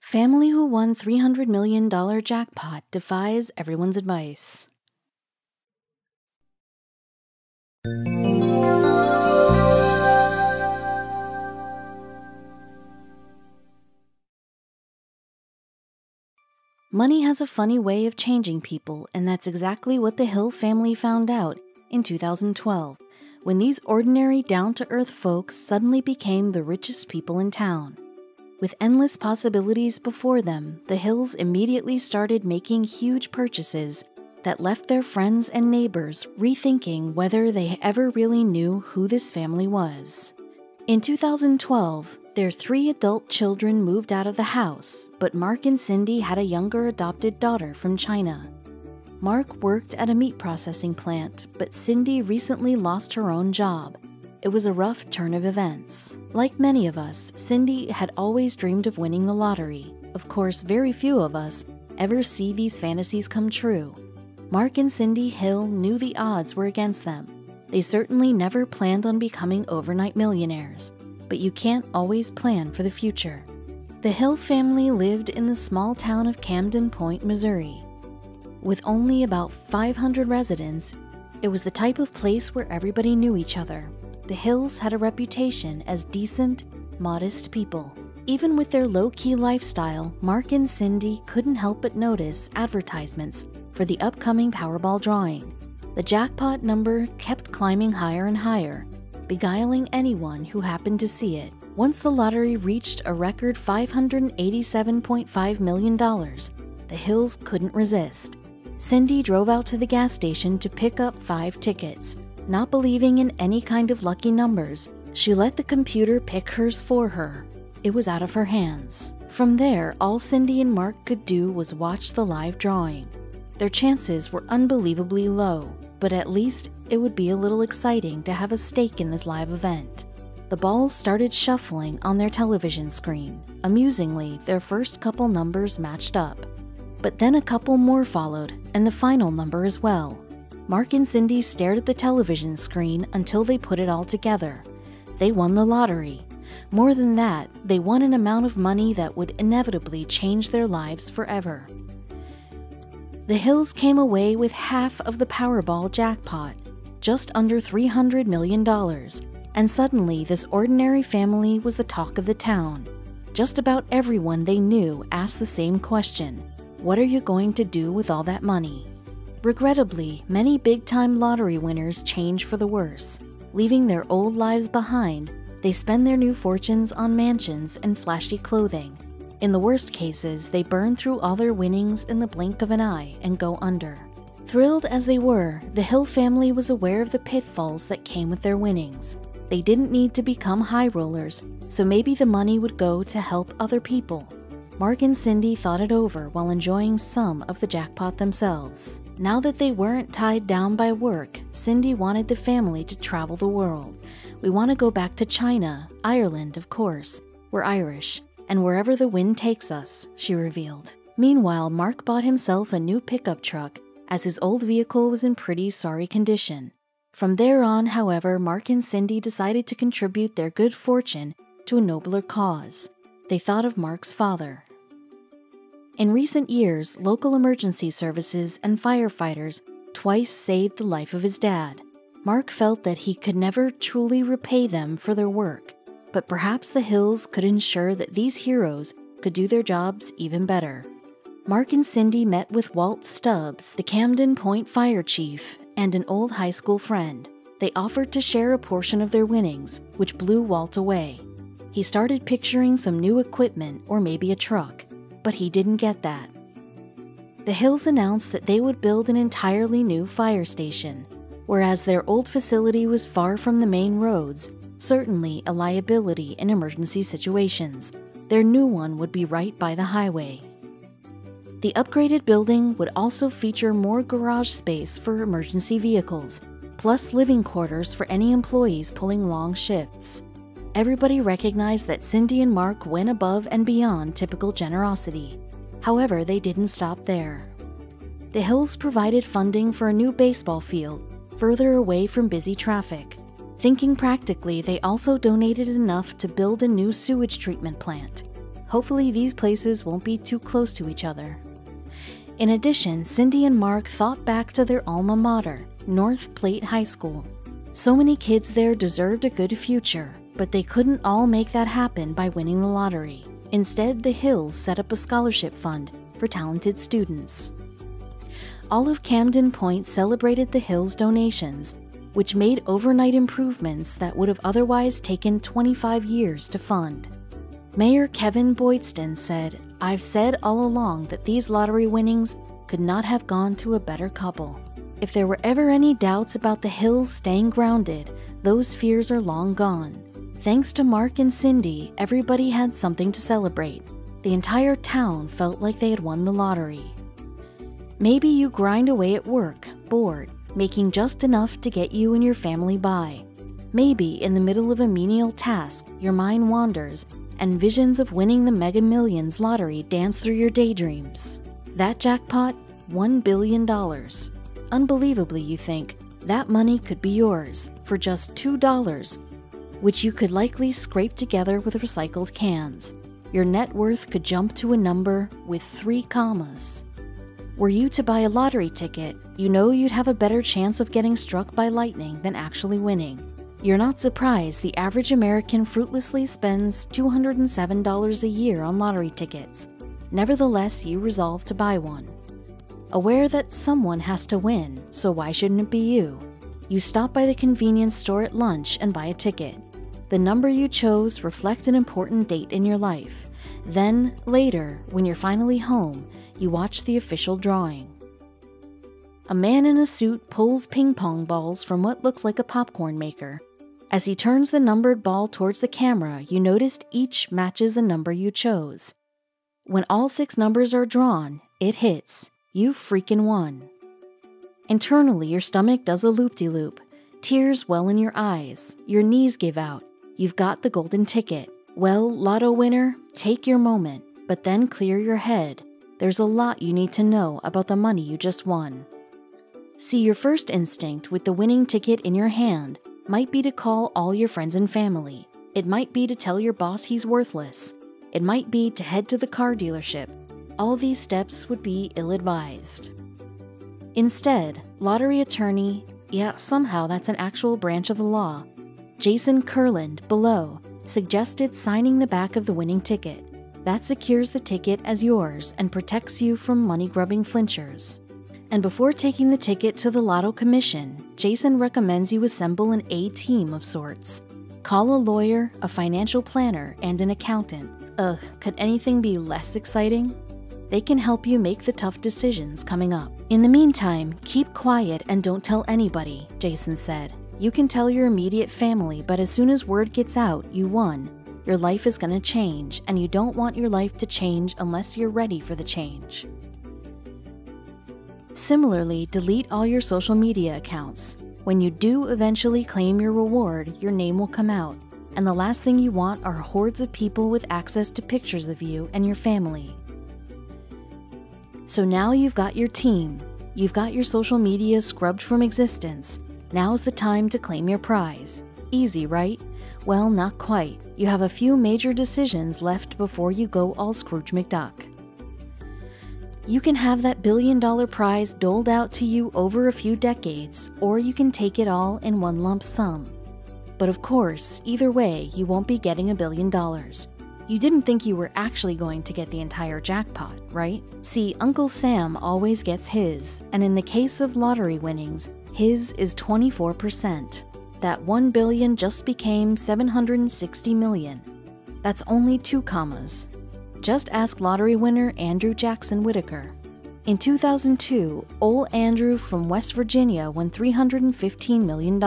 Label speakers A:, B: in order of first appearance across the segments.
A: Family who won $300 million jackpot defies everyone's advice. Money has a funny way of changing people, and that's exactly what the Hill family found out in 2012, when these ordinary, down-to-earth folks suddenly became the richest people in town. With endless possibilities before them, the Hills immediately started making huge purchases that left their friends and neighbors rethinking whether they ever really knew who this family was. In 2012, their 3 adult children moved out of the house, but Mark and Cindy had a younger adopted daughter from China. Mark worked at a meat processing plant, but Cindy recently lost her own job. It was a rough turn of events. Like many of us, Cindy had always dreamed of winning the lottery. Of course, very few of us ever see these fantasies come true. Mark and Cindy Hill knew the odds were against them. They certainly never planned on becoming overnight millionaires, but you can't always plan for the future. The Hill family lived in the small town of Camden Point, Missouri. With only about 500 residents, it was the type of place where everybody knew each other. The Hills had a reputation as decent, modest people. Even with their low-key lifestyle, Mark and Cindy couldn't help but notice advertisements for the upcoming Powerball drawing. The jackpot number kept climbing higher and higher, beguiling anyone who happened to see it. Once the lottery reached a record $587.5 million, the Hills couldn't resist. Cindy drove out to the gas station to pick up 5 tickets. Not believing in any kind of lucky numbers, she let the computer pick hers for her. It was out of her hands. From there, all Cindy and Mark could do was watch the live drawing. Their chances were unbelievably low, but at least it would be a little exciting to have a stake in this live event. The balls started shuffling on their television screen. Amusingly, their first couple numbers matched up. But then a couple more followed, and the final number as well. Mark and Cindy stared at the television screen until they put it all together. They won the lottery. More than that, they won an amount of money that would inevitably change their lives forever. The Hills came away with half of the Powerball jackpot, just under $300 million, and suddenly this ordinary family was the talk of the town. Just about everyone they knew asked the same question: what are you going to do with all that money? Regrettably, many big-time lottery winners change for the worse. Leaving their old lives behind, they spend their new fortunes on mansions and flashy clothing. In the worst cases, they burn through all their winnings in the blink of an eye and go under. Thrilled as they were, the Hill family was aware of the pitfalls that came with their winnings. They didn't need to become high rollers, so maybe the money would go to help other people. Mark and Cindy thought it over while enjoying some of the jackpot themselves. Now that they weren't tied down by work, Cindy wanted the family to travel the world. We want to go back to China, Ireland, of course. We're Irish, and wherever the wind takes us, she revealed. Meanwhile, Mark bought himself a new pickup truck, as his old vehicle was in pretty sorry condition. From there on, however, Mark and Cindy decided to contribute their good fortune to a nobler cause. They thought of Mark's father. In recent years, local emergency services and firefighters twice saved the life of his dad. Mark felt that he could never truly repay them for their work, but perhaps the Hills could ensure that these heroes could do their jobs even better. Mark and Cindy met with Walt Stubbs, the Camden Point fire chief, and an old high school friend. They offered to share a portion of their winnings, which blew Walt away. He started picturing some new equipment or maybe a truck, but he didn't get that. The Hills announced that they would build an entirely new fire station. Whereas their old facility was far from the main roads, certainly a liability in emergency situations, their new one would be right by the highway. The upgraded building would also feature more garage space for emergency vehicles, plus living quarters for any employees pulling long shifts. Everybody recognized that Cindy and Mark went above and beyond typical generosity. However, they didn't stop there. The Hills provided funding for a new baseball field, further away from busy traffic. Thinking practically, they also donated enough to build a new sewage treatment plant. Hopefully these places won't be too close to each other. In addition, Cindy and Mark thought back to their alma mater, North Plate High School. So many kids there deserved a good future, but they couldn't all make that happen by winning the lottery. Instead, the Hills set up a scholarship fund for talented students. All of Camden Point celebrated the Hills' donations, which made overnight improvements that would have otherwise taken 25 years to fund. Mayor Kevin Boydston said, "I've said all along that these lottery winnings could not have gone to a better couple. If there were ever any doubts about the Hills staying grounded, those fears are long gone. Thanks to Mark and Cindy, everybody had something to celebrate. The entire town felt like they had won the lottery." Maybe you grind away at work, bored, making just enough to get you and your family by. Maybe in the middle of a menial task, your mind wanders and visions of winning the Mega Millions lottery dance through your daydreams. That jackpot, $1 billion. Unbelievably, you think, that money could be yours for just $2, which you could likely scrape together with recycled cans. Your net worth could jump to a number with 3 commas. Were you to buy a lottery ticket, you know you'd have a better chance of getting struck by lightning than actually winning. You're not surprised the average American fruitlessly spends $207 a year on lottery tickets. Nevertheless, you resolve to buy one. Aware that someone has to win, so why shouldn't it be you? You stop by the convenience store at lunch and buy a ticket. The number you chose reflects an important date in your life. Then, later, when you're finally home, you watch the official drawing. A man in a suit pulls ping pong balls from what looks like a popcorn maker. As he turns the numbered ball towards the camera, you noticed each matches the number you chose. When all 6 numbers are drawn, it hits. You freaking won. Internally, your stomach does a loop-de-loop. Tears well in your eyes. Your knees give out. You've got the golden ticket. Well, lotto winner, take your moment, but then clear your head. There's a lot you need to know about the money you just won. See, your first instinct with the winning ticket in your hand might be to call all your friends and family. It might be to tell your boss he's worthless. It might be to head to the car dealership. All these steps would be ill-advised. Instead, lottery attorney, yeah, somehow that's an actual branch of the law, Jason Kurland, below, suggested signing the back of the winning ticket. That secures the ticket as yours and protects you from money-grubbing flinchers. And before taking the ticket to the Lotto Commission, Jason recommends you assemble an A-team of sorts. Call a lawyer, a financial planner, and an accountant. Ugh, could anything be less exciting? They can help you make the tough decisions coming up. In the meantime, keep quiet and don't tell anybody, Jason said. You can tell your immediate family, but as soon as word gets out, you won. Your life is gonna change, and you don't want your life to change unless you're ready for the change. Similarly, delete all your social media accounts. When you do eventually claim your reward, your name will come out, and the last thing you want are hordes of people with access to pictures of you and your family. So now you've got your team, you've got your social media scrubbed from existence. Now's the time to claim your prize. Easy, right? Well, not quite. You have a few major decisions left before you go all Scrooge McDuck. You can have that billion-dollar prize doled out to you over a few decades, or you can take it all in one lump sum. But of course, either way, you won't be getting $1 billion. You didn't think you were actually going to get the entire jackpot, right? See, Uncle Sam always gets his, and in the case of lottery winnings, his is 24%. That $1 billion just became $760 million. That's only 2 commas. Just ask lottery winner Andrew Jackson Whitaker. In 2002, old Andrew from West Virginia won $315 million.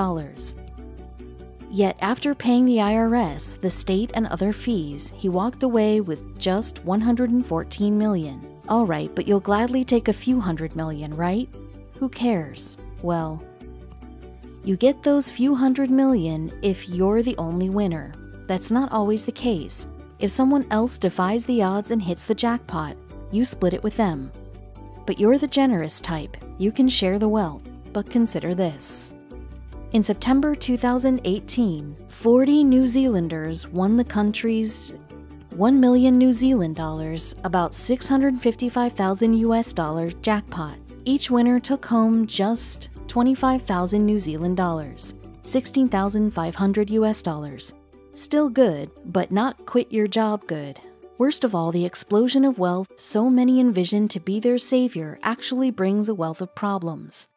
A: Yet after paying the IRS, the state, and other fees, he walked away with just $114 million. Alright, but you'll gladly take a few $100 million, right? Who cares? Well, you get those few $100 million if you're the only winner. That's not always the case. If someone else defies the odds and hits the jackpot, you split it with them. But you're the generous type. You can share the wealth. But consider this. In September 2018, 40 New Zealanders won the country's 1 million New Zealand dollars, about $655,000 US jackpot. Each winner took home just 25,000 New Zealand dollars, 16,500 US dollars. Still good, but not quit your job good. Worst of all, the explosion of wealth so many envision to be their savior actually brings a wealth of problems.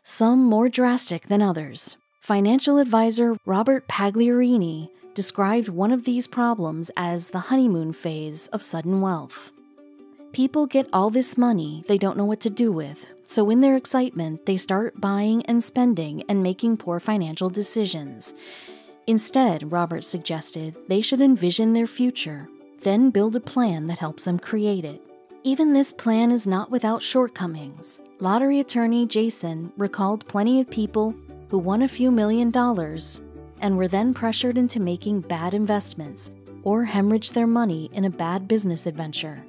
A: Some more drastic than others. Financial advisor Robert Pagliarini described one of these problems as the honeymoon phase of sudden wealth. People get all this money they don't know what to do with, so in their excitement, they start buying and spending and making poor financial decisions. Instead, Robert suggested they should envision their future, then build a plan that helps them create it. Even this plan is not without shortcomings. Lottery attorney Jason recalled plenty of people who won a few $1,000,000 and were then pressured into making bad investments or hemorrhaged their money in a bad business adventure.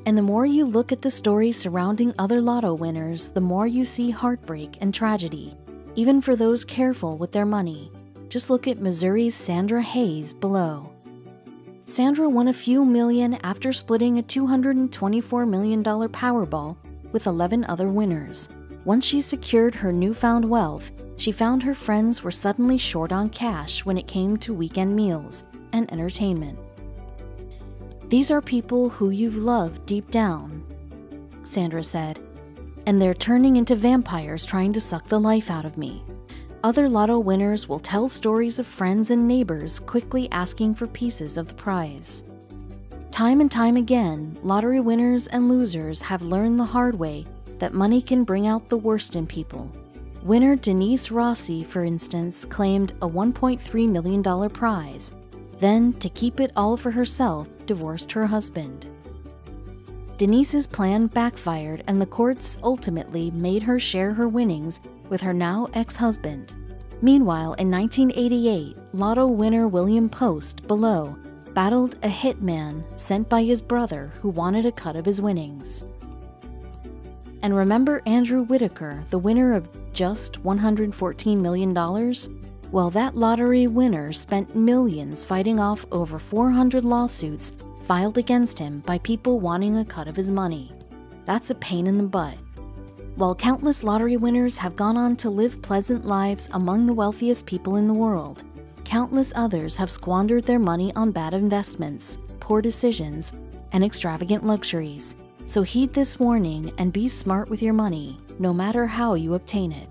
A: And the more you look at the stories surrounding other lotto winners, the more you see heartbreak and tragedy, even for those careful with their money. Just look at Missouri's Sandra Hayes below. Sandra won a few million after splitting a $224 million Powerball with 11 other winners. Once she secured her newfound wealth, she found her friends were suddenly short on cash when it came to weekend meals and entertainment. These are people who you've loved deep down, Sandra said, and they're turning into vampires trying to suck the life out of me. Other lotto winners will tell stories of friends and neighbors quickly asking for pieces of the prize. Time and time again, lottery winners and losers have learned the hard way that money can bring out the worst in people. Winner Denise Rossi, for instance, claimed a $1.3 million prize, then, to keep it all for herself, divorced her husband. Denise's plan backfired, and the courts ultimately made her share her winnings with her now ex-husband. Meanwhile, in 1988, lotto winner William Post, below, battled a hitman sent by his brother who wanted a cut of his winnings. And remember Andrew Whitaker, the winner of just $114 million? Well, that lottery winner spent millions fighting off over 400 lawsuits filed against him by people wanting a cut of his money. That's a pain in the butt. While countless lottery winners have gone on to live pleasant lives among the wealthiest people in the world, countless others have squandered their money on bad investments, poor decisions, and extravagant luxuries. So heed this warning and be smart with your money, no matter how you obtain it.